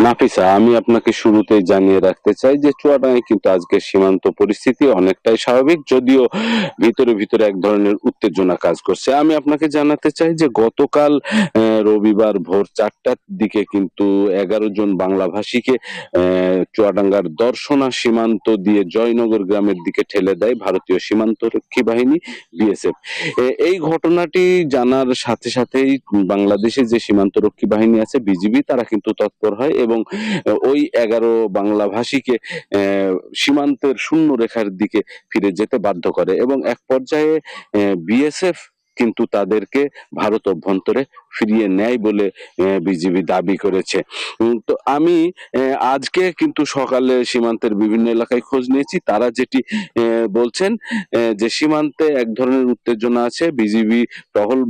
নাফিসা, আমি আপনাকে শুরুতেই জানিয়ে রাখতে চাই যে চুয়াডাঙ্গায় কিন্তু আজকে সীমান্ত পরিস্থিতি অনেকটাই স্বাভাবিক, যদিও ভিতরে ভিতরে এক ধরনের উত্তেজনা কাজ করছে। আমি আপনাকে জানাতে চাই যে গতকাল রবিবার ভোর ৪টার দিকে কিন্তু ১১ জন বাংলাভাষীকে চুয়াডাঙ্গার দর্শনা সীমান্ত দিয়ে জয়নগর গ্রামের দিকে ঠেলে দেয় ভারতীয় সীমান্তরক্ষী বাহিনী, বিএসএফ। এই ঘটনাটি জানার সাথে সাথেই বাংলাদেশে যে সীমান্তরক্ষী বাহিনী আছে, বিজিবি, তারা কিন্তু তৎপর হয় এবং ওই ১১ বাংলাভাষীকে সীমান্তের শূন্য রেখার দিকে ফিরে যেতে বাধ্য করে এবং এক পর্যায়ে বিএসএফ কিন্তু তাদেরকে ভারত অভ্যন্তরে ফিরিয়ে নেয় বলে বিজিবি দাবি করেছে। তো আমি আজকে কিন্তু সকালে সীমান্তের বিভিন্ন এলাকায় খোঁজ নিয়েছি, তারা যেটি বলছেন যে সীমান্তে এক ধরনের উত্তেজনা আছে, বিজিবি টহল